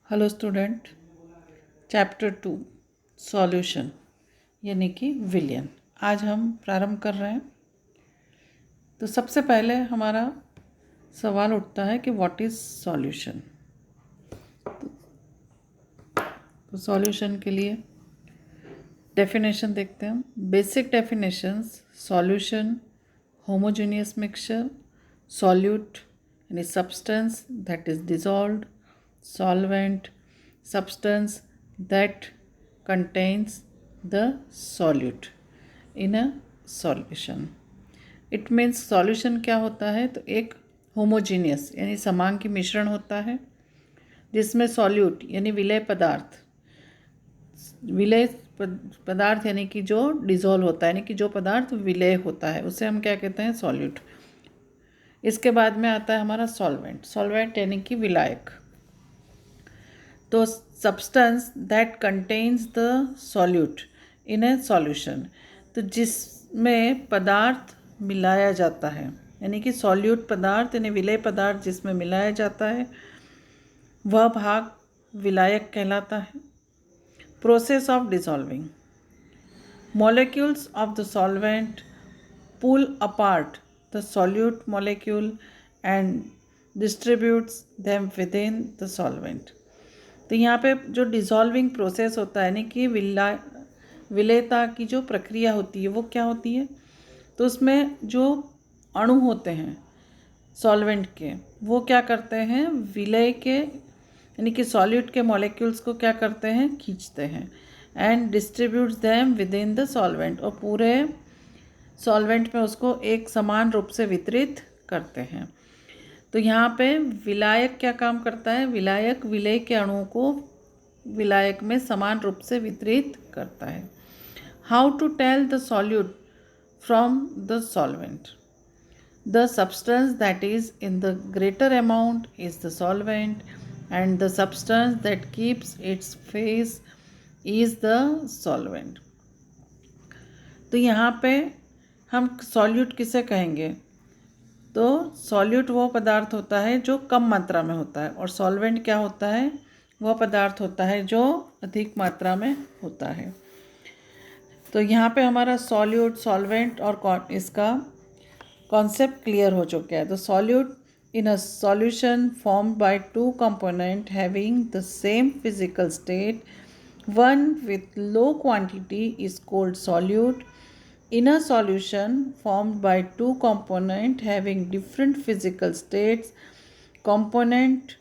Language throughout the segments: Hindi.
Hello student. चैप्टर 2 सॉल्यूशन यानी कि विलयन आज हम प्रारंभ कर रहे हैं। तो सबसे पहले हमारा सवाल उठता है कि व्हाट इज़ सॉल्यूशन। तो सॉल्यूशन के लिए डेफिनेशन देखते हैं हम। Basic definitions: solution, homogeneous mixture, solute यानी substance that is dissolved, solvent, substance that contains the solute in a solution. It means solution क्या होता है? तो एक होमोजीनियस यानी समांगी मिश्रण होता है जिसमें सॉल्यूट यानी विलय पदार्थ यानी कि जो डिसॉल्व होता है यानी कि जो पदार्थ विलय होता है उसे हम क्या कहते हैं? सॉल्यूट। इसके बाद में आता है हमारा सॉल्वेंट यानी कि विलायक। तो substance that contains the solute in a solution, तो जिसमें पदार्थ मिलाया जाता है यानी कि सॉल्यूट पदार्थ यानी विलय पदार्थ जिसमें मिलाया जाता है वह भाग विलायक कहलाता है। Process of dissolving: molecules of the solvent pull apart the solute molecule and distributes them within the solvent. तो यहाँ पे जो डिसॉल्विंग प्रोसेस होता है यानी कि विलेयता की जो प्रक्रिया होती है वो क्या होती है? तो उसमें जो अणु होते हैं सॉल्वेंट के वो क्या करते हैं? विलय के यानी कि सॉल्यूट के मॉलिक्यूल्स को क्या करते हैं? खींचते हैं and distributes them within the solvent, और पूरे सॉल्वेंट में उसको एक समान रूप से वितरित करते हैं। तो यहाँ पे विलायक क्या काम करता है? विलायक विलय के अणुओं को विलायक में समान रूप से वितरित करता है। How to tell the solute from the solvent: the substance that is in the greater amount is the solvent and the substance that keeps its phase is the solvent. तो यहाँ पे हम सॉल्यूट किसे कहेंगे? तो सॉल्यूट वो पदार्थ होता है जो कम मात्रा में होता है, और सॉल्वेंट क्या होता है? वह पदार्थ होता है जो अधिक मात्रा में होता है। तो यहाँ पे हमारा सॉल्यूट, सॉल्वेंट और इसका कॉन्सेप्ट क्लियर हो चुका है। तो solute in a solution formed by two component having the same physical state, one with low quantity is called solute. In a solution formed by two components having different physical states, component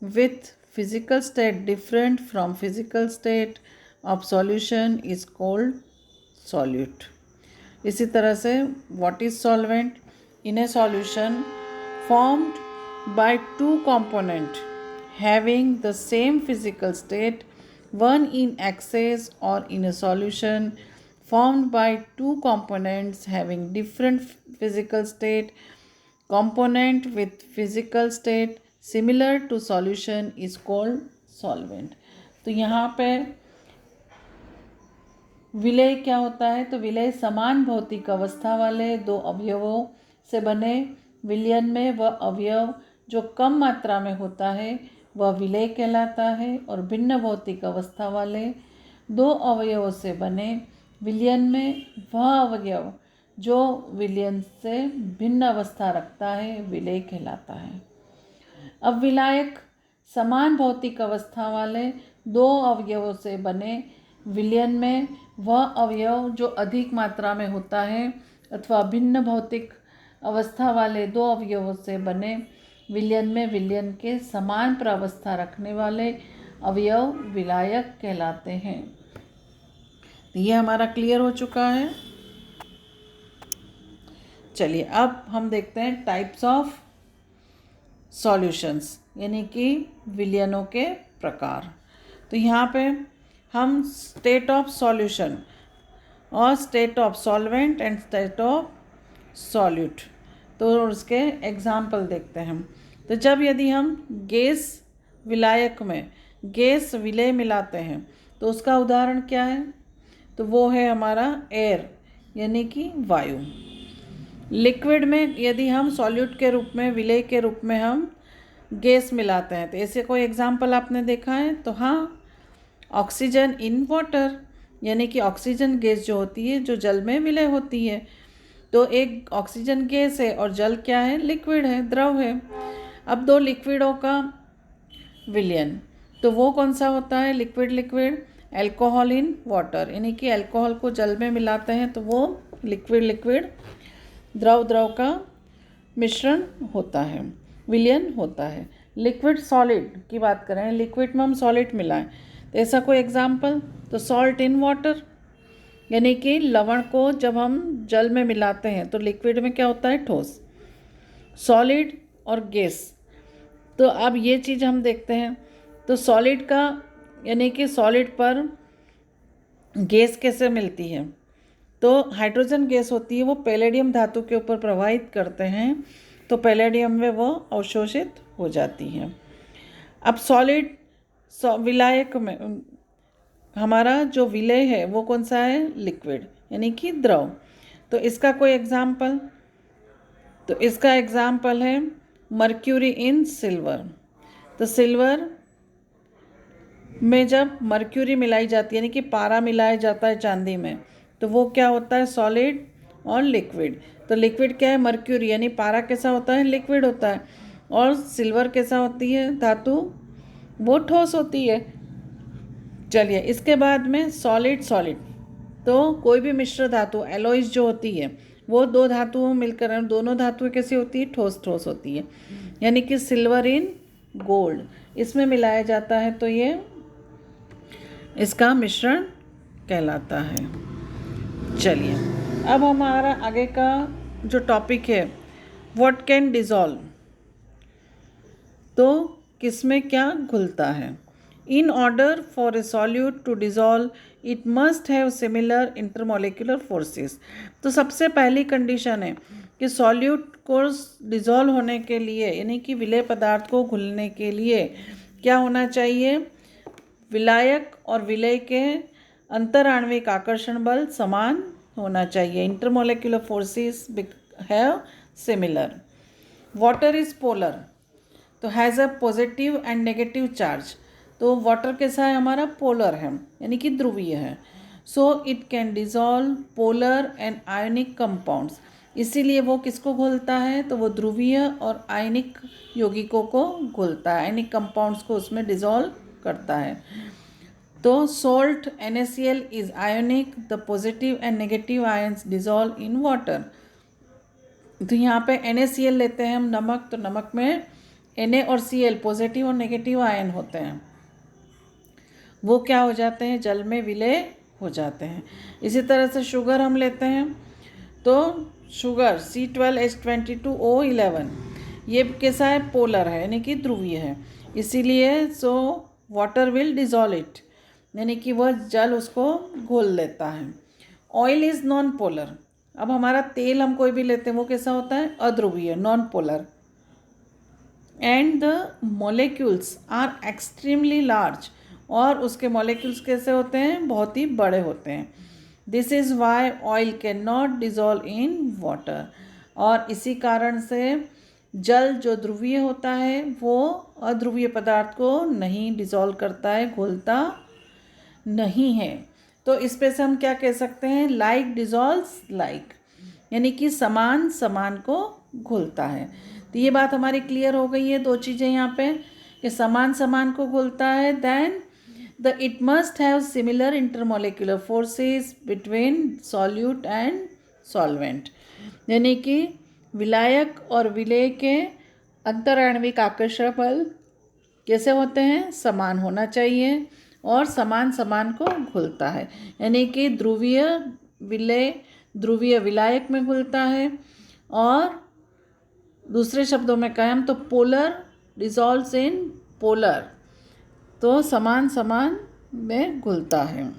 with physical state different from physical state of solution is called solute. इसी तरह से what is solvent? In a solution formed by two components having the same physical state, one in excess or in a solution formed by two components having different physical state, component with physical state similar to solution is called solvent. तो यहाँ पे विलय क्या होता है? तो विलय समान भौतिक अवस्था वाले दो अवयवों से बने विलयन में वह अवयव जो कम मात्रा में होता है वह विलय कहलाता है, और भिन्न भौतिक अवस्था वाले दो अवयवों से बने विलयन में वह अवयव जो विलयन से भिन्न अवस्था रखता है विलय कहलाता है। अब विलायक समान भौतिक अवस्था वाले दो अवयवों से बने विलयन में वह अवयव जो अधिक मात्रा में होता है अथवा भिन्न भौतिक अवस्था वाले दो अवयवों से बने विलयन में विलयन के समान प्रावस्था रखने वाले अवयव विलायक कहलाते हैं। ये हमारा क्लियर हो चुका है। चलिए अब हम देखते हैं टाइप्स ऑफ सॉल्यूशंस यानी कि विलयनों के प्रकार। तो यहाँ पे हम स्टेट ऑफ सॉल्यूशन और state of solvent and state of solute, तो उसके एग्जाम्पल देखते हैं हम। तो जब यदि हम गैस विलायक में गैस विलय मिलाते हैं तो उसका उदाहरण क्या है? तो वो है हमारा एयर यानी कि वायु। लिक्विड में यदि हम सॉल्यूट के रूप में विलय के रूप में हम गैस मिलाते हैं। तो ऐसे कोई एग्जाम्पल आपने देखा है? तो हाँ, ऑक्सीजन इन वाटर, यानी कि ऑक्सीजन गैस जो होती है जो जल में विलय होती है। तो एक ऑक्सीजन गैस है और जल क्या है? लिक्विड है, द्रव है। अब दो लिक्विडों का विलयन, तो वो कौन सा होता है? Liquid liquid, alcohol in water, यानी कि एल्कोहल को जल में मिलाते हैं तो वो लिक्विड लिक्विड, द्रव द्रव का मिश्रण होता है, विलयन होता है। लिक्विड सॉलिड की बात करें, लिक्विड में हम सॉलिड मिलाएं, तो ऐसा कोई एग्जाम्पल? तो सॉल्ट इन वाटर, यानी कि लवण को जब हम जल में मिलाते हैं तो लिक्विड में क्या होता है? ठोस। सॉलिड और गैस, तो अब ये चीज़ हम देखते हैं। तो सॉलिड का, यानी कि सॉलिड पर गैस कैसे मिलती है? तो हाइड्रोजन गैस होती है, वो पैलेडियम धातु के ऊपर प्रवाहित करते हैं तो पैलेडियम में वो अवशोषित हो जाती है। अब सॉलिड विलायक में हमारा जो विलय है वो कौन सा है? लिक्विड, यानी कि द्रव। तो इसका कोई एग्जाम्पल? तो इसका एग्जाम्पल है मर्क्यूरी इन सिल्वर। तो सिल्वर में जब मर्क्यूरी मिलाई जाती है, यानी कि पारा मिलाया जाता है चांदी में, तो वो क्या होता है? सॉलिड और लिक्विड। तो लिक्विड क्या है? मर्क्यूरी, यानी पारा कैसा होता है? लिक्विड होता है। और सिल्वर कैसा होती है धातु? वो ठोस होती है। चलिए, इसके बाद में सॉलिड सॉलिड, तो कोई भी मिश्र धातु एलॉयज जो होती है वो दो धातुओं मिलकर, दोनों धातुएं कैसी होती है? ठोस ठोस होती है, यानी कि सिल्वर इन गोल्ड, इसमें मिलाया जाता है तो ये इसका मिश्रण कहलाता है। चलिए, अब हमारा आगे का जो टॉपिक है, व्हाट कैन डिज़ोल्व, तो किसमें क्या घुलता है? In order for a solute to dissolve it must have similar intermolecular forces. तो सबसे पहली कंडीशन है कि सॉल्यूट को डिज़ोल्व होने के लिए, यानी कि विलय पदार्थ को घुलने के लिए क्या होना चाहिए? विलायक और विलय के अंतराण्विक आकर्षण बल समान होना चाहिए। Intermolecular forces have similar. Water is polar, तो has a positive and negative charge. तो वाटर कैसा है? हमारा पोलर है, यानी कि ध्रुवीय है। So it can dissolve polar and ionic compounds, इसीलिए वो किसको घोलता है? तो वो ध्रुवीय और आयनिक यौगिकों को घोलता है, आयनिक कंपाउंड्स को उसमें डिज़ोल्व करता है। तो salt NaCl is ionic, the positive and negative ions dissolve in water। तो यहाँ पे NaCl लेते हैं हम नमक, तो नमक में Na और Cl पॉजिटिव और नेगेटिव आयन होते हैं, वो क्या हो जाते हैं? जल में विलय हो जाते हैं। इसी तरह से शुगर हम लेते हैं, तो शुगर C12H22O11, ये कैसा है? पोलर है, यानी कि ध्रुवीय है, इसीलिए so water will dissolve it, यानी कि वह जल उसको घोल लेता है। ऑयल इज़ नॉन पोलर, अब हमारा तेल हम कोई भी लेते हैं वो कैसा होता है? अध्रुवीय, non polar. And the molecules are extremely large, और उसके मॉलिक्यूल्स कैसे होते हैं? बहुत ही बड़े होते हैं। This is why oil can not dissolve in water, और इसी कारण से जल जो ध्रुवीय होता है वो अध्रुवीय पदार्थ को नहीं डिज़ोल्व करता है, घोलता नहीं है। तो इस पे से हम क्या कह सकते हैं? लाइक डिज़ोल्व्स लाइक, यानी कि समान समान को घुलता है। तो ये बात हमारी क्लियर हो गई है, दो चीज़ें यहाँ पे, कि समान समान को घुलता है, then the it must have similar intermolecular forces between solute and solvent, यानी कि विलायक और विलय के अंतराण्विक आकर्षण बल कैसे होते हैं? समान होना चाहिए, और समान समान को घुलता है, यानी कि ध्रुवीय विलय ध्रुवीय विलायक में घुलता है, और दूसरे शब्दों में कहें हम तो पोलर डिज़ोल्व्स इन पोलर, तो समान समान में घुलता है।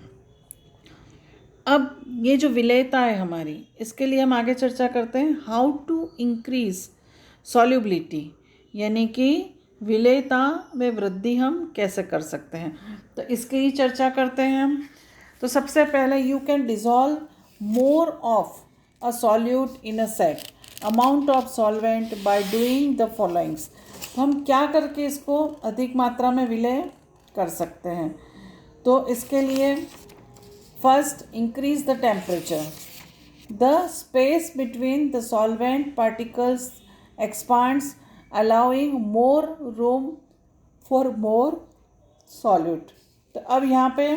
अब ये जो विलयता है हमारी, इसके लिए हम आगे चर्चा करते हैं हाउ टू इंक्रीज सॉल्युबिलिटी, यानी कि विलयता में वृद्धि हम कैसे कर सकते हैं, तो इसकी ही चर्चा करते हैं हम। तो सबसे पहले you can dissolve more of a solute in a set amount of solvent by doing the followings. तो हम क्या करके इसको अधिक मात्रा में विलय कर सकते हैं? तो इसके लिए first, increase the temperature. The space between the solvent particles expands, allowing more room for more solute. तो अब यहाँ पे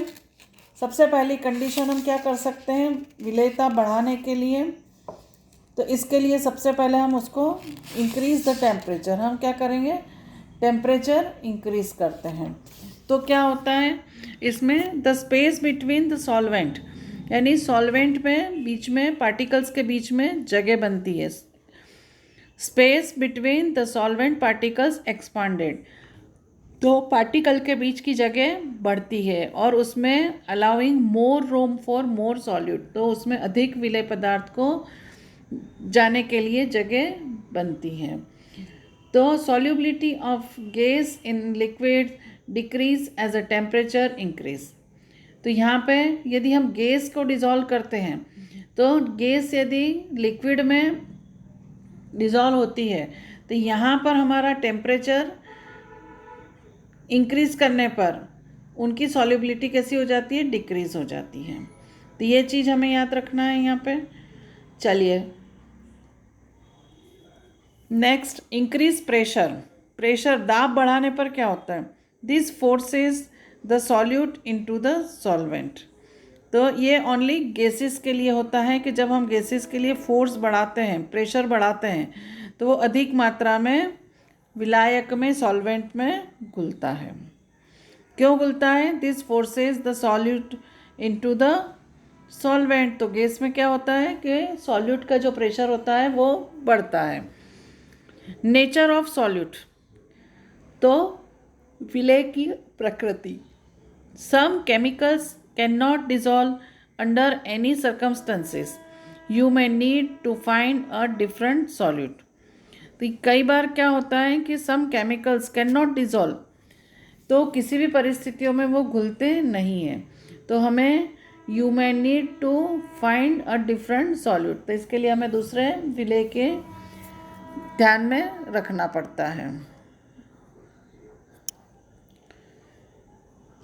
सबसे पहली कंडीशन हम क्या कर सकते हैं विलेयता बढ़ाने के लिए? तो इसके लिए सबसे पहले हम उसको इंक्रीज़ द टेम्परेचर, हम क्या करेंगे? टेम्परेचर इंक्रीज़ करते हैं. तो क्या होता है इसमें? The space between the solvent, यानी सॉल्वेंट में बीच में पार्टिकल्स के बीच में जगह बनती है. Space between the solvent particles expanded, तो पार्टिकल के बीच की जगह बढ़ती है और उसमें allowing more room for more solute, तो उसमें अधिक विलेय पदार्थ को जाने के लिए जगह बनती है. तो solubility of gas in liquid decrease as a temperature increase. तो यहाँ पे यदि हम गैस को डिज़ोल्व करते हैं तो गैस यदि लिक्विड में डिज़ोल्व होती है तो यहाँ पर हमारा टेम्परेचर इंक्रीज़ करने पर उनकी सॉल्युबिलिटी कैसी हो जाती है? डिक्रीज़ हो जाती है. तो ये चीज़ हमें याद रखना है यहाँ पे. चलिए नेक्स्ट, इंक्रीज प्रेशर. प्रेशर, दाब बढ़ाने पर क्या होता है? This forces the solute into the solvent. तो ये ओनली गैसेस के लिए होता है कि जब हम गैसेस के लिए फोर्स बढ़ाते हैं, प्रेशर बढ़ाते हैं, तो वो अधिक मात्रा में विलायक में, सॉल्वेंट में घुलता है. क्यों घुलता है? This forces the solute into the solvent. तो गैस में क्या होता है कि सॉल्यूट का जो प्रेशर होता है वो बढ़ता है. नेचर ऑफ सॉल्यूट, तो विलय की प्रकृति. Some chemicals can not dissolve under any circumstances, you may need to find a different solute. तो कई बार क्या होता है कि some chemicals can not dissolve, तो किसी भी परिस्थितियों में वो घुलते नहीं हैं, तो हमें you may need to find a different solute. तो इसके लिए हमें दूसरे विलय के ध्यान में रखना पड़ता है.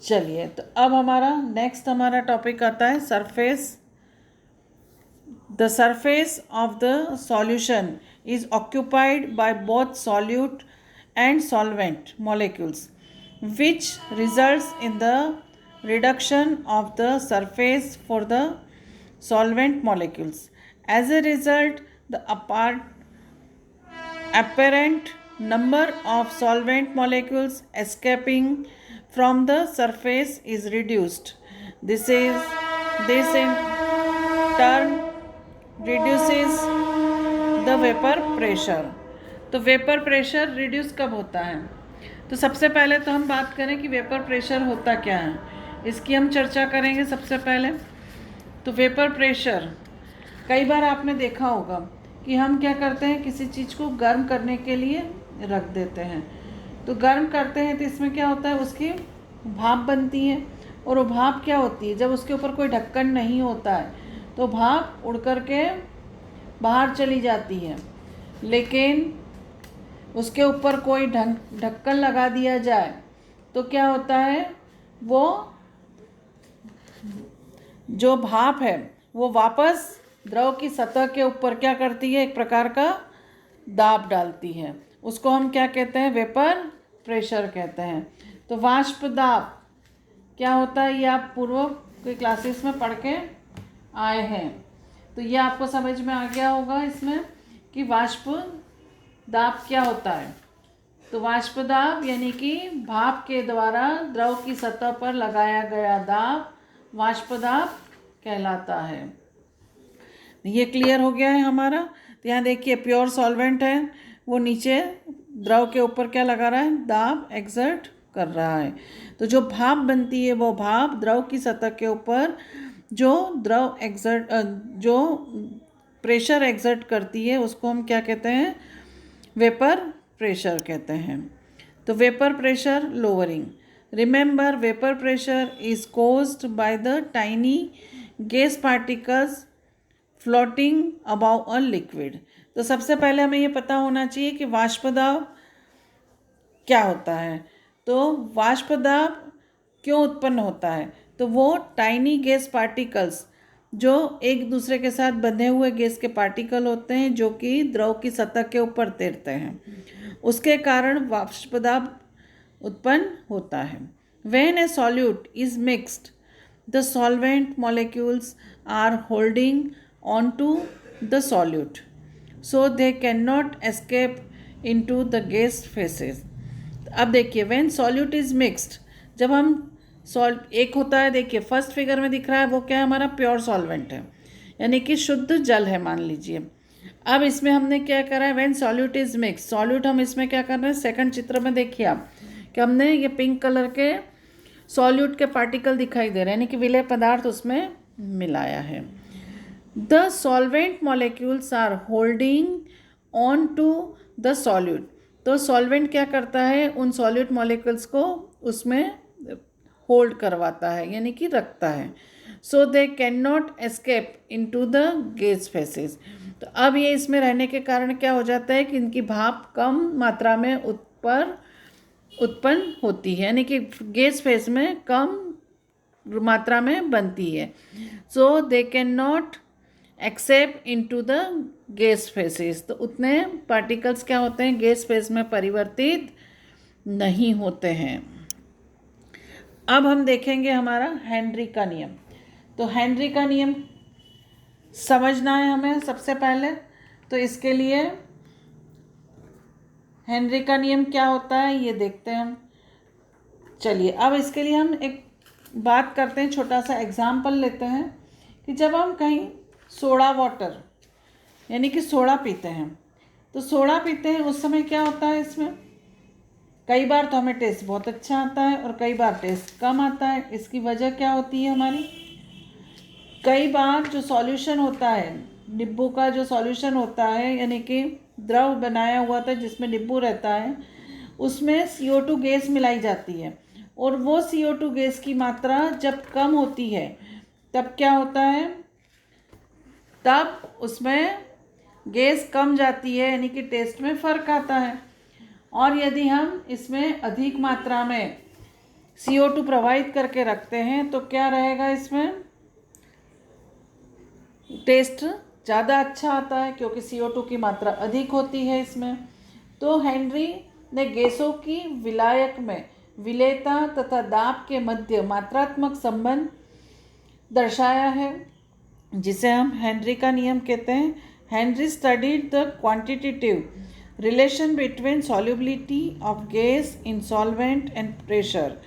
चलिए, तो अब हमारा नेक्स्ट टॉपिक आता है surface. The surface of the solution is occupied by both solute and solvent molecules, which results in the reduction of the surface for the solvent molecules. As a result, the apparent number of solvent molecules escaping from the surface is reduced. This in turn reduces the vapor pressure. तो वेपर प्रेशर रिड्यूस कब होता है? तो सबसे पहले तो हम बात करें कि वेपर प्रेशर होता क्या है, इसकी हम चर्चा करेंगे सबसे पहले. तो वेपर प्रेशर, कई बार आपने देखा होगा कि हम क्या करते हैं, किसी चीज़ को गर्म करने के लिए रख देते हैं. तो गर्म करते हैं तो इसमें क्या होता है, उसकी भाप बनती है. और वो भाप क्या होती है, जब उसके ऊपर कोई ढक्कन नहीं होता है तो भाप उड़ कर के बाहर चली जाती है. लेकिन उसके ऊपर कोई ढक्कन लगा दिया जाए तो क्या होता है, वो जो भाप है वो वापस द्रव की सतह के ऊपर क्या करती है, एक प्रकार का दाब डालती है. उसको हम क्या कहते हैं? वेपर प्रेशर कहते हैं. तो वाष्प दाब क्या होता है, ये आप पूर्व के क्लासेस में पढ़ के आए हैं, तो ये आपको समझ में आ गया होगा इसमें कि वाष्प दाब क्या होता है. तो वाष्प दाब यानी कि भाप के द्वारा द्रव की सतह पर लगाया गया दाब वाष्प दाब कहलाता है. ये क्लियर हो गया है हमारा. तो यहाँ देखिए, प्योर सॉल्वेंट है, वो नीचे द्रव के ऊपर क्या लगा रहा है, दाब एक्सर्ट कर रहा है. तो जो भाप बनती है वो भाप द्रव की सतह के ऊपर जो जो प्रेशर एक्सर्ट करती है उसको हम क्या कहते हैं, वेपर प्रेशर कहते हैं. तो vapour pressure lowering, remember vapour pressure is caused by the tiny gas particles floating above a liquid. तो सबसे पहले हमें ये पता होना चाहिए कि वाष्प दाब क्या होता है। तो वाष्प दाब क्यों उत्पन्न होता है, तो वो टाइनी गैस पार्टिकल्स जो एक दूसरे के साथ बंधे हुए गैस के पार्टिकल होते हैं जो कि द्रव की सतह के ऊपर तैरते हैं, उसके कारण वाष्प दाब उत्पन्न होता है। When a solute is mixed, the solvent molecules are holding onto the solute, so they cannot escape into the gas phases. अब देखिए when solute is mixed, जब हम एक होता है, देखिए फर्स्ट फिगर में दिख रहा है वो क्या है, हमारा प्योर सॉल्वेंट है, यानी कि शुद्ध जल है मान लीजिए। अब इसमें हमने क्या करा है, when solute is mix, solute हम इसमें क्या कर रहे हैं, सेकंड चित्र में देखिए आप कि हमने ये पिंक कलर के सॉल्यूट के पार्टिकल दिखाई दे रहे हैं, यानी कि विलेय पदार्थ उसमें मिलाया है। The solvent molecules are holding on to the solute, तो सॉल्वेंट क्या करता है, उन सॉल्यूट मॉलिक्यूल्स को उसमें होल्ड करवाता है, यानी कि रखता है। So they can not escape into the gas phases, तो अब ये इसमें रहने के कारण क्या हो जाता है कि इनकी भाप कम मात्रा में उत्पन्न होती है, यानी कि गैस फेस में कम मात्रा में बनती है। So they can not except into the gas phases, तो उतने पार्टिकल्स क्या होते हैं, गैस फेस में परिवर्तित नहीं होते हैं। अब हम देखेंगे हमारा हेनरी का नियम। तो हेनरी का नियम समझना है हमें सबसे पहले, तो इसके लिए हेनरी का नियम क्या होता है ये देखते हैं हम। चलिए अब इसके लिए हम एक बात करते हैं, छोटा सा एग्जाम्पल लेते हैं कि जब हम कहीं सोडा वाटर यानी कि सोडा पीते हैं, तो सोडा पीते हैं उस समय क्या होता है, इसमें कई बार तो हमें टेस्ट बहुत अच्छा आता है और कई बार टेस्ट कम आता है। इसकी वजह क्या होती है हमारी, कई बार जो सॉल्यूशन होता है, नींबू का जो सॉल्यूशन होता है यानी कि द्रव बनाया हुआ था जिसमें नींबू रहता है, उसमें CO2 गैस मिलाई जाती है, और वो CO2 गैस की मात्रा जब कम होती है तब क्या होता है, तब उसमें गैस कम जाती है, यानी कि टेस्ट में फ़र्क आता है। और यदि हम इसमें अधिक मात्रा में CO2 प्रवाहित करके रखते हैं तो क्या रहेगा, इसमें टेस्ट ज़्यादा अच्छा आता है क्योंकि CO2 की मात्रा अधिक होती है इसमें। तो हेनरी ने गैसों की विलायक में विलेयता तथा दाब के मध्य मात्रात्मक संबंध दर्शाया है, जिसे हम हेनरी का नियम कहते हैं। Henry studied the quantitative relation between solubility of gas in solvent and pressure.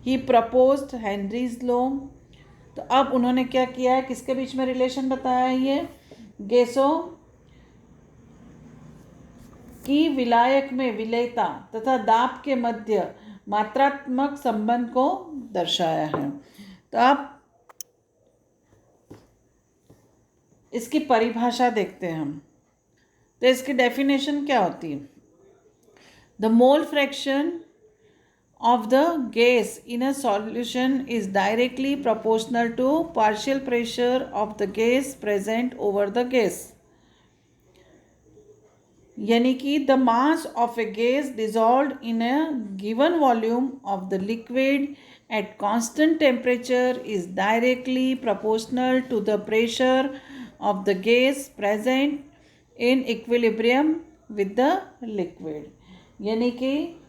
He proposed Henry's law. तो अब उन्होंने क्या किया है, किसके बीच में रिलेशन बताया है, ये गैसों की विलायक में विलेयता तथा दाब के मध्य मात्रात्मक संबंध को दर्शाया है। तो आप इसकी परिभाषा देखते हैं हम, तो इसकी डेफिनेशन क्या होती है, the mole fraction of the gas in a solution is directly proportional to partial pressure of the gas present over the gas, यानी कि the mass of a gas dissolved in a given volume of the liquid at constant temperature is directly proportional to the pressure of the gas present in equilibrium with the liquid, यानी कि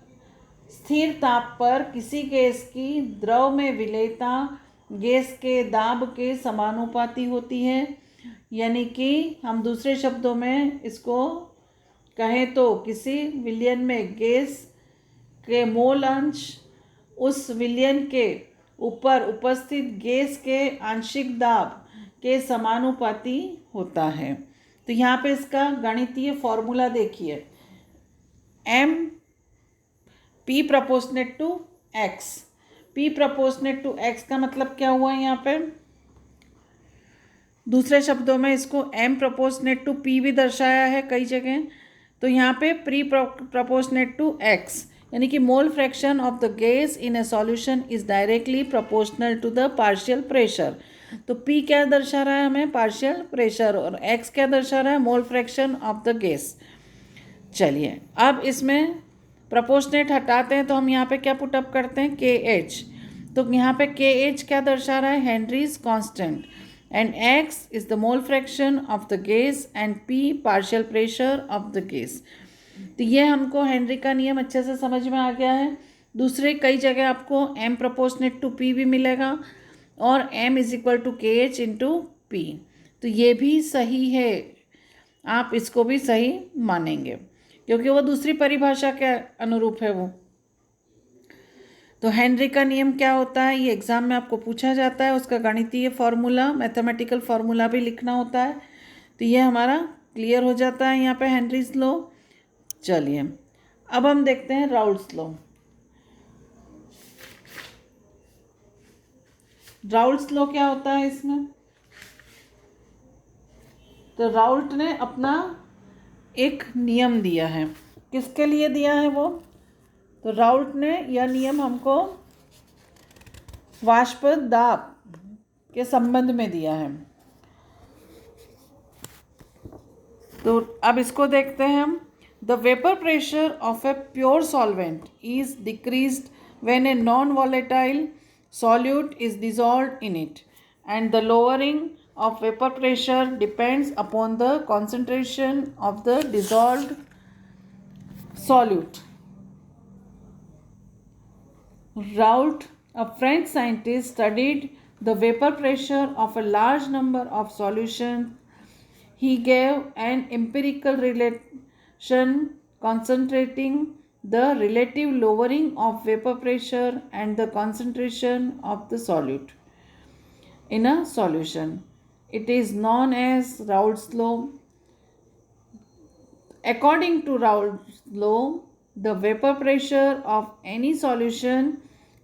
स्थिर ताप पर किसी गैस की द्रव में विलेयता गैस के दाब के समानुपाती होती है, यानी कि हम दूसरे शब्दों में इसको कहें तो किसी विलयन में गैस के मोल अंश उस विलयन के ऊपर उपस्थित गैस के आंशिक दाब के समानुपाती होता है। तो यहाँ पे इसका गणितीय फॉर्मूला देखिए, m P proportionate to x, P proportionate to x का मतलब क्या हुआ यहाँ पे, दूसरे शब्दों में इसको m प्रोपोर्शनेट टू P भी दर्शाया है कई जगह, तो यहाँ पे प्री प्रोपोर्शनेट टू x, यानी कि mole fraction of the gas in a solution is directly proportional to the partial pressure. तो P क्या दर्शा रहा है हमें, पार्शियल प्रेशर, और x क्या दर्शा रहा है, मोल फ्रैक्शन ऑफ द गैस। चलिए अब इसमें प्रोपोर्शनेट हटाते हैं तो हम यहाँ पे क्या पुटअप करते हैं, के एच। तो यहाँ पे के एच क्या दर्शा रहा है, Henrys constant, and x is the mole fraction of the gas and P partial pressure of the gas. तो ये हमको हेनरी का नियम अच्छे से समझ में आ गया है। दूसरे कई जगह आपको m प्रोपोर्शनेट टू p भी मिलेगा और m इज इक्वल टू के एच इंटू पी। तो ये भी सही है, आप इसको भी सही मानेंगे क्योंकि वो दूसरी परिभाषा के अनुरूप है वो। तो हेनरी का नियम क्या होता है, ये एग्जाम में आपको पूछा जाता है, उसका गणितीय फार्मूला, मैथमेटिकल फार्मूला भी लिखना होता है। तो ये हमारा क्लियर हो जाता है यहाँ पे हेनरीज लॉ। चलिए अब हम देखते हैं राउल्ट्स लॉ। राउल्ट्स लॉ क्या होता है इसमें, तो राउल्ट ने अपना एक नियम दिया है, किसके लिए दिया है वो, तो राउल्ट ने यह नियम हमको वाष्प दाब के संबंध में दिया है। तो अब इसको देखते हैं हम। The vapour pressure of a pure solvent is decreased when a non volatile solute is dissolved in it, and the lowering of vapor pressure depends upon the concentration of the dissolved solute. Raoult, a French scientist, studied the vapor pressure of a large number of solutions. He gave an empirical relation concentrating the relative lowering of vapor pressure and the concentration of the solute in a solution. It is known as Raoult's law. According to Raoult's law, the vapor pressure of any solution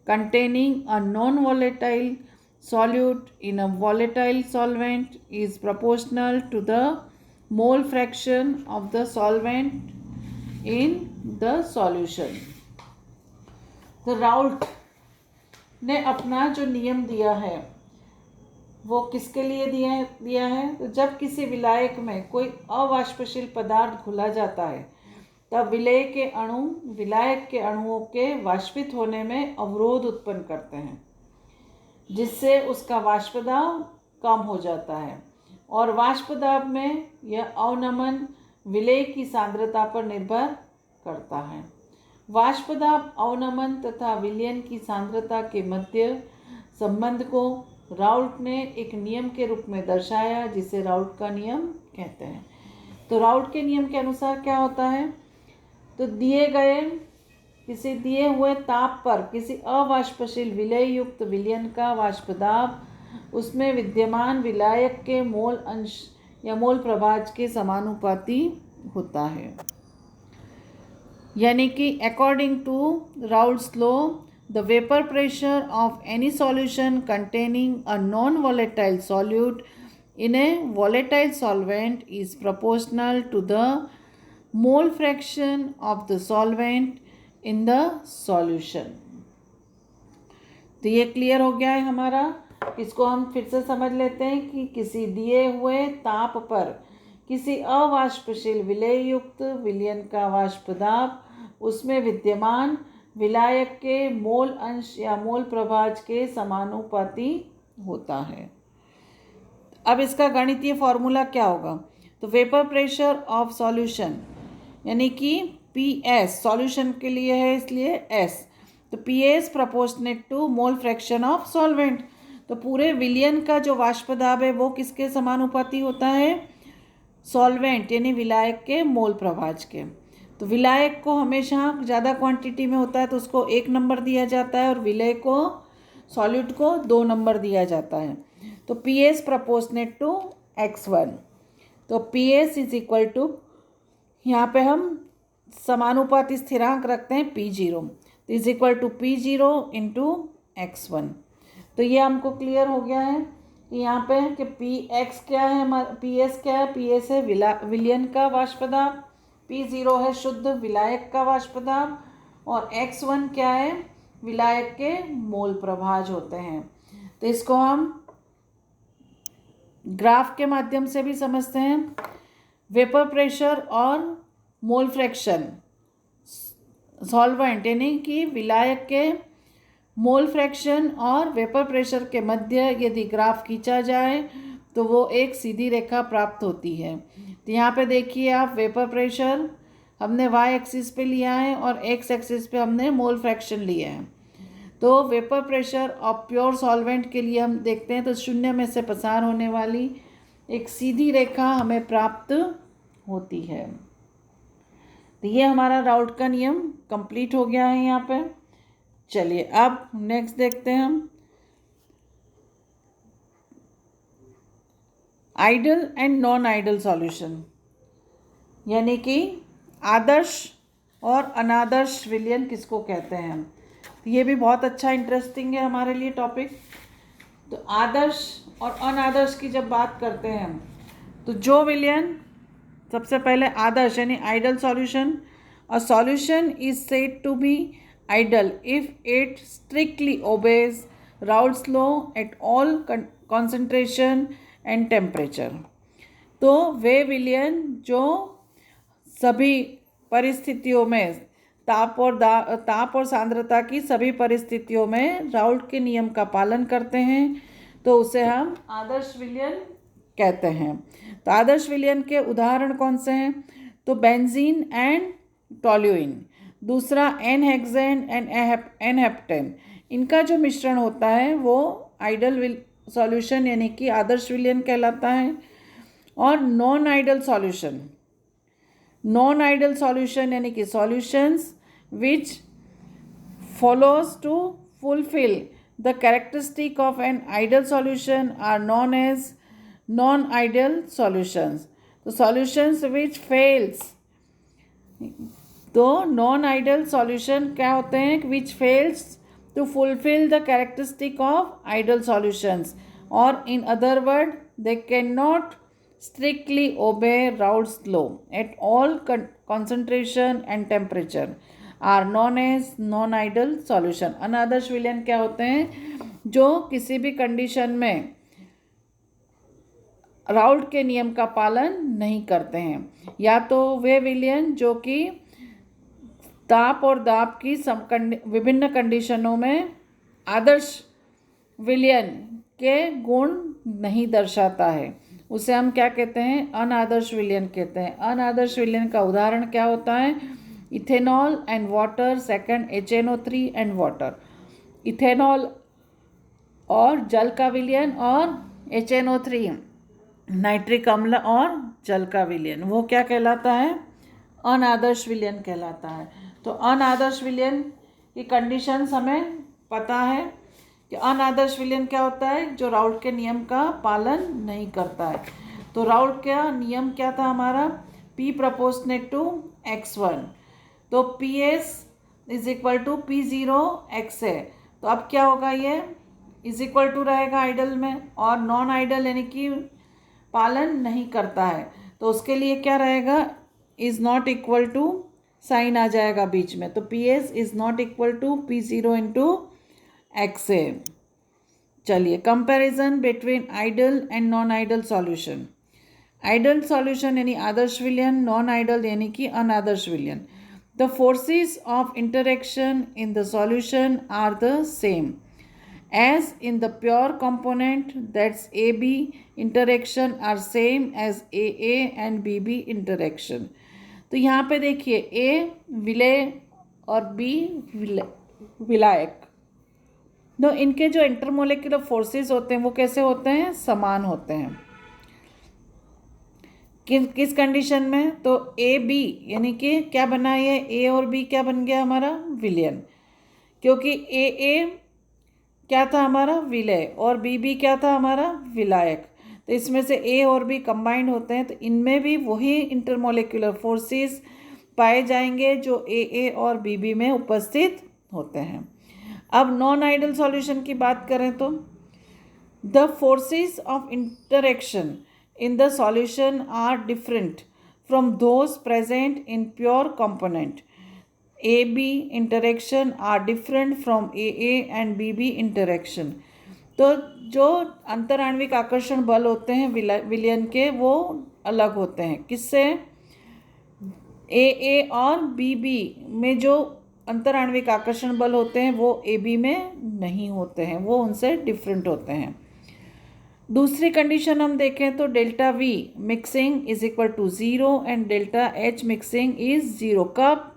containing a non-volatile solute in a volatile solvent is proportional to the mole fraction of the solvent in the solution. तो राउल्ट ने अपना जो नियम दिया है वो किसके लिए दिया है, तो जब किसी विलायक में कोई अवाष्पशील पदार्थ घुला जाता है तब विलायक के अणुओं के वाष्पित होने में अवरोध उत्पन्न करते हैं, जिससे उसका वाष्पदाब कम हो जाता है, और वाष्पदाब में यह अवनमन विलेय की सांद्रता पर निर्भर करता है। वाष्पदाब अवनमन तथा विलयन की सांद्रता के मध्य संबंध को राउल्ट ने एक नियम के रूप में दर्शाया, जिसे राउल्ट का नियम कहते हैं। तो राउल्ट के नियम के अनुसार क्या होता है, तो किसी दिए हुए ताप पर किसी अवाष्पशील विलय युक्त विलयन का वाष्पदाब उसमें विद्यमान विलायक के मोल अंश या मोल प्रभाज के समानुपाती होता है। यानी कि according to Raoult's law, the vapour pressure of any solution containing a non volatile solute in a volatile solvent is proportional to the mole fraction of the solvent in the solution. तो ये क्लियर हो गया है हमारा। इसको हम फिर से समझ लेते हैं कि किसी दिए हुए ताप पर किसी अवाष्पशील विलय युक्त विलयन का वाष्पदाब उसमें विद्यमान विलायक के मोल अंश या मोल प्रभाज के समानुपाती होता है। अब इसका गणितीय फॉर्मूला क्या होगा, तो वेपर प्रेशर ऑफ सॉल्यूशन यानी कि PS सॉल्यूशन के लिए है इसलिए S, तो PS proportionate to mole fraction of solvent. तो पूरे विलयन का जो वाष्पदाब है वो किसके समानुपाती होता है, सॉल्वेंट यानी विलायक के मोल प्रभाज के। तो विलायक को हमेशा ज़्यादा क्वांटिटी में होता है तो उसको 1 नंबर दिया जाता है और विलय को सॉल्यूट को 2 नंबर दिया जाता है। तो PS प्रोपोर्शनेट टू X1, तो PS इज इक्वल टू, यहाँ पे हम समानुपाती स्थिरांक रखते हैं P0, is equal to P0 into X1। तो ये हमको क्लियर हो गया है कि यहाँ पे कि PX क्या है, हमारा PS क्या है, PS है विलयन का वाष्पदाब, P0 है शुद्ध विलायक का वाष्पदाब, और X1 क्या है, विलायक के मोल प्रभाज होते हैं। तो इसको हम ग्राफ के माध्यम से भी समझते हैं। वेपर प्रेशर और मोल फ्रैक्शन सॉल्वेंट यानी कि विलायक के मोल फ्रैक्शन और वेपर प्रेशर के मध्य यदि ग्राफ खींचा जाए तो वो एक सीधी रेखा प्राप्त होती है। तो यहाँ पे देखिए आप, वेपर प्रेशर हमने वाई एक्सिस पे लिया है और एक्स एक्सिस पे हमने मोल फ्रैक्शन लिया है। तो vapour pressure of pure solvent के लिए हम देखते हैं तो शून्य में से पसार होने वाली एक सीधी रेखा हमें प्राप्त होती है। तो ये हमारा राउल्ट का नियम कंप्लीट हो गया है यहाँ पे। चलिए अब नेक्स्ट देखते हैं हम ideal and non ideal solution, यानी कि आदर्श और अनादर्श विलयन किसको कहते हैं हम। तो ये भी बहुत अच्छा इंटरेस्टिंग है हमारे लिए टॉपिक। तो आदर्श और अनादर्श की जब बात करते हैं हम, तो जो विलयन सबसे पहले आदर्श यानी ideal solution, a solution is said to be ideal if it strictly obeys Raoult's law at all concentration and temperature. तो वे विलयन जो सभी परिस्थितियों में ताप और सांद्रता की सभी परिस्थितियों में राउल्ट के नियम का पालन करते हैं, तो उसे हम आदर्श विलयन कहते हैं। तो आदर्श विलयन के उदाहरण कौन से हैं? तो बेंजीन एंड टॉल्यूइन, दूसरा एन-हेक्सेन एंड एन-हेप्टेन, इनका जो मिश्रण होता है वो आइडल सॉल्यूशन यानी कि आदर्श विलयन कहलाता है। और नॉन आइडल सॉल्यूशन यानी कि solutions which follows to fulfill the characteristic of an ideal solution are known as non-ideal solutions. तो solutions which fails, तो non-ideal solution क्या होते हैं? which fails to fulfill the characteristic of ideal solutions, or in other words they cannot strictly obey Raoult's law at all concentration and temperature are non as non ideal solution. अनादर्श विलयन क्या होते हैं? जो किसी भी कंडीशन में राउल्ट के नियम का पालन नहीं करते हैं, या तो वे विलयन जो कि ताप और दाब की विभिन्न कंडीशनों में आदर्श विलयन के गुण नहीं दर्शाता है, उसे हम क्या कहते हैं? अनादर्श विलयन कहते हैं। अनादर्श विलयन का उदाहरण क्या होता है? Ethanol and water, second HNO3 and water. Ethanol और जल का विलयन और HNO3 नाइट्रिक अम्ल और जल का विलयन, वो क्या कहलाता है? अनादर्श विलयन कहलाता है। तो अनादर्श विलयन की कंडीशंस हमें पता है कि अनादर्श विलयन क्या होता है? जो राउल्ट के नियम का पालन नहीं करता है। तो राउल्ट का नियम क्या था हमारा? P प्रोपोर्शनेट टू X1, तो PS is equal to P0 X है। तो अब क्या होगा? ये इज इक्वल टू रहेगा आइडल में, और नॉन आइडल यानी कि पालन नहीं करता है, तो उसके लिए क्या रहेगा? Is not equal to sign आ जाएगा बीच में, तो PS is not equal to P0 into X है। चलिए comparison between ideal and non ideal solution. Ideal solution यानी आदर्श विलयन, नॉन आइडल यानी कि अनादर्श विलयन। The forces of interaction in the solution are the same as in the pure component, that's AB interaction are same as AA and BB interaction। तो यहाँ पे देखिए A विलय और B विलायक, तो इनके जो इंटरमोलिकुलर फोर्सेस होते हैं वो कैसे होते हैं? समान होते हैं। किस कंडीशन में? तो ए बी यानी कि क्या बना? ये ए और बी क्या बन गया हमारा? विलयन, क्योंकि ए क्या था हमारा? विलय, और बी क्या था हमारा? विलायक। तो इसमें से ए और बी कंबाइंड होते हैं, तो इनमें भी वही इंटरमोलिकुलर फोर्सेस पाए जाएंगे जो ए और बी में उपस्थित होते हैं। अब नॉन आइडल सॉल्यूशन की बात करें तो the forces of interaction in the solution are different from those present in pure component. AB interaction are different from AA and BB interaction। तो जो अंतराण्विक आकर्षण बल होते हैं विलयन के, वो अलग होते हैं। किससे? AA और BB में जो अंतराण्विक आकर्षण बल होते हैं वो AB में नहीं होते हैं, वो उनसे डिफरेंट होते हैं। दूसरी कंडीशन हम देखें तो delta V mixing is equal to 0 and delta H mixing is 0। कब?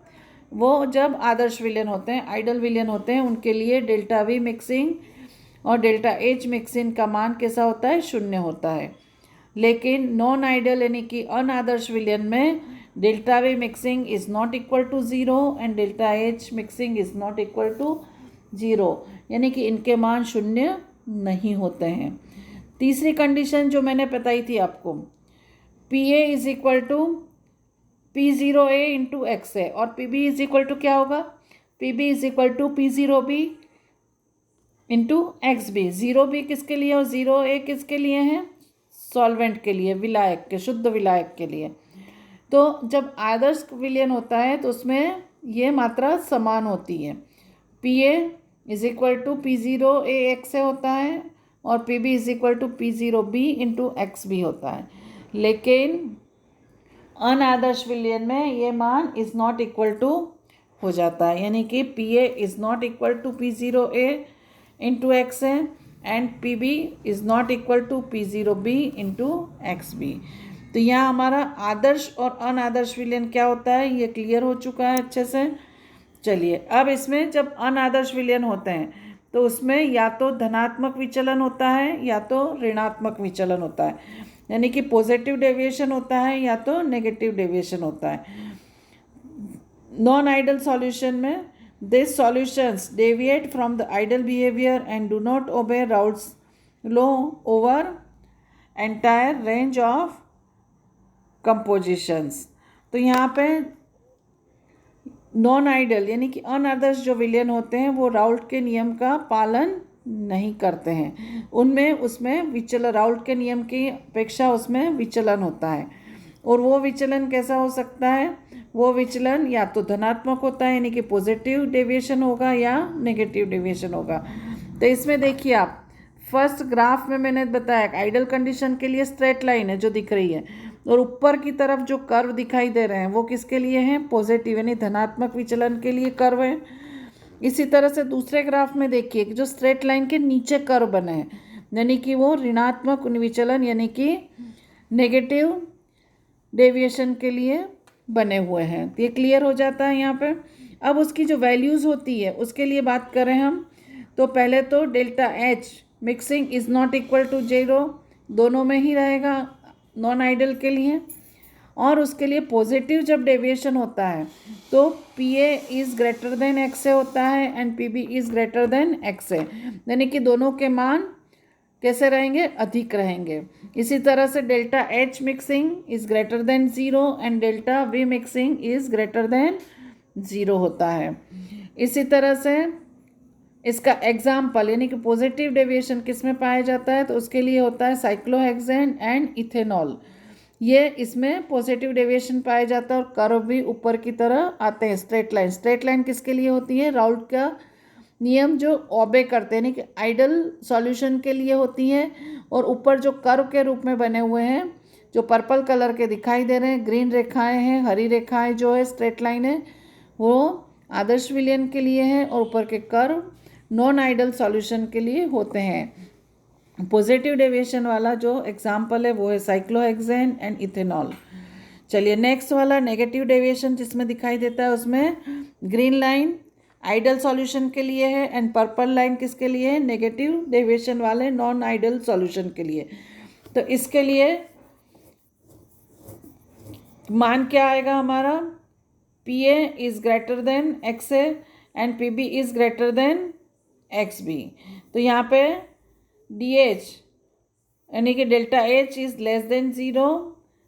वो जब आदर्श विलयन होते हैं, आइडल विलयन होते हैं, उनके लिए डेल्टा V मिक्सिंग और डेल्टा H मिक्सिंग का मान कैसा होता है? 0 होता है। लेकिन नॉन आइडल यानी कि अनादर्श विलयन में delta V mixing is not equal to 0 and delta H mixing is not equal to 0, यानी कि इनके मान 0 नहीं होते हैं। तीसरी कंडीशन जो मैंने बताई थी आपको, PA is equal to P0A into x है और PB इज इक्वल टू क्या होगा? PB is equal to P0B into XB। 0B किसके लिए और 0A किसके लिए हैं? सॉल्वेंट के लिए, विलायक के, शुद्ध विलायक के लिए। तो जब आदर्श विलयन होता है तो उसमें ये मात्रा समान होती है। PA is equal to P0A x से होता है और PB is equal to P0B into XB होता है। लेकिन अनादर्श विलयन में ये मान इज नॉट इक्वल टू हो जाता है, यानी कि PA is not equal to P0A into x है and PB is not equal to P0B into XB। तो यहाँ हमारा आदर्श और अनादर्श विलयन क्या होता है ये क्लियर हो चुका है अच्छे से। चलिए अब इसमें जब अनादर्श विलयन होते हैं तो उसमें या तो धनात्मक विचलन होता है या तो ऋणात्मक विचलन होता है, यानी कि पॉजिटिव डेविएशन होता है या तो नेगेटिव डेविएशन होता है। नॉन आइडल सॉल्यूशन में this solutions deviate from the ideal behaviour and do not obey Raoult's law over entire range of compositions. तो यहाँ पे नॉन आइडल यानी कि अनादर्श जो विलयन होते हैं वो राउल्ट के नियम का पालन नहीं करते हैं, उनमें उसमें विचलन, राउल्ट के नियम की अपेक्षा उसमें विचलन होता है। और वो विचलन कैसा हो सकता है? वो विचलन या तो धनात्मक होता है यानी कि पॉजिटिव डेविएशन होगा या नेगेटिव डेविएशन होगा। तो इसमें देखिए आप फर्स्ट ग्राफ में मैंने बताया आइडल कंडीशन के लिए स्ट्रेट लाइन है जो दिख रही है और ऊपर की तरफ जो कर्व दिखाई दे रहे हैं वो किसके लिए हैं? पॉजिटिव यानी धनात्मक विचलन के लिए कर्व है। इसी तरह से दूसरे ग्राफ में देखिए कि जो स्ट्रेट लाइन के नीचे कर्व बने हैं यानी कि वो ऋणात्मक विचलन यानी कि नेगेटिव डेविएशन के लिए बने हुए हैं। तो ये क्लियर हो जाता है यहाँ पे। अब उसकी जो वैल्यूज़ होती है उसके लिए बात करें हम तो पहले तो delta H mixing is not equal to 0 दोनों में ही रहेगा नॉन आइडल के लिए। और उसके लिए पॉजिटिव जब डेविएशन होता है तो PA is greater than x से होता है and PB is greater than x से, यानी कि दोनों के मान कैसे रहेंगे? अधिक रहेंगे। इसी तरह से delta H mixing is greater than 0 and delta V mixing is greater than 0 होता है। इसी तरह से इसका एग्जाम्पल यानी कि पॉजिटिव डेविएशन किस में पाया जाता है तो उसके लिए होता है साइक्लोहेक्सेन एंड इथेनॉल। ये इसमें पॉजिटिव डेविएशन पाया जाता है और कर्व भी ऊपर की तरह आते हैं। स्ट्रेट लाइन, स्ट्रेट लाइन किसके लिए होती है? राउल्ट का नियम जो ओबे करते हैं यानी कि आइडल सॉल्यूशन के लिए होती है। और ऊपर जो कर्व के रूप में बने हुए हैं जो पर्पल कलर के दिखाई दे रहे हैं, ग्रीन रेखाएं हैं, हरी रेखाएं जो है स्ट्रेट लाइन है वो आदर्श विलयन के लिए है और ऊपर के कर्व नॉन आइडल सॉल्यूशन के लिए होते हैं। पॉजिटिव डेविएशन वाला जो एग्जाम्पल है वो है साइक्लोहेक्सेन एंड इथेनॉल। चलिए नेक्स्ट वाला नेगेटिव डेविएशन जिसमें दिखाई देता है उसमें ग्रीन लाइन आइडल सॉल्यूशन के लिए है एंड पर्पल लाइन किसके लिए है? नेगेटिव डेविएशन वाले नॉन आइडल सॉल्यूशन के लिए। तो इसके लिए मान क्या आएगा हमारा? PA is greater than XA and PB is greater than XB। तो यहाँ पे DH यानी कि delta H is less than 0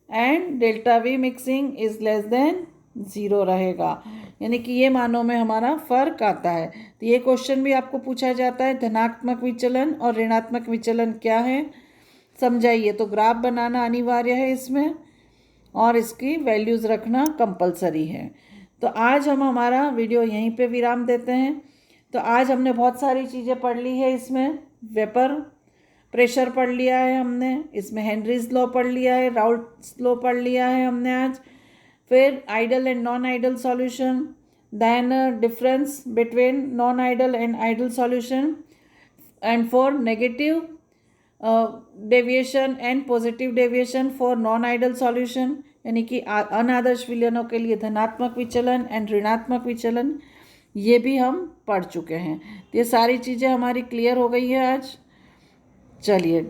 and delta V mixing is less than 0 रहेगा, यानी कि ये मानों में हमारा फ़र्क आता है। तो ये क्वेश्चन भी आपको पूछा जाता है धनात्मक विचलन और ऋणात्मक विचलन क्या है समझाइए। तो ग्राफ बनाना अनिवार्य है इसमें और इसकी वैल्यूज़ रखना कंपलसरी है। तो आज हम हमारा वीडियो यहीं पे विराम देते हैं। तो आज हमने बहुत सारी चीज़ें पढ़ ली है, इसमें वेपर प्रेशर पढ़ लिया है हमने, इसमें हेनरीज लॉ पढ़ लिया है, राउल्ट्स लॉ पढ़ लिया है हमने आज, फिर ideal and non ideal solution, then difference between non-ideal and ideal solution, and for negative deviation and positive deviation for non ideal solution, यानी कि अनादर्श विलयनों के लिए धनात्मक विचलन एंड ऋणात्मक विचलन, ये भी हम पढ़ चुके हैं। तो ये सारी चीज़ें हमारी क्लियर हो गई है आज। चलिए।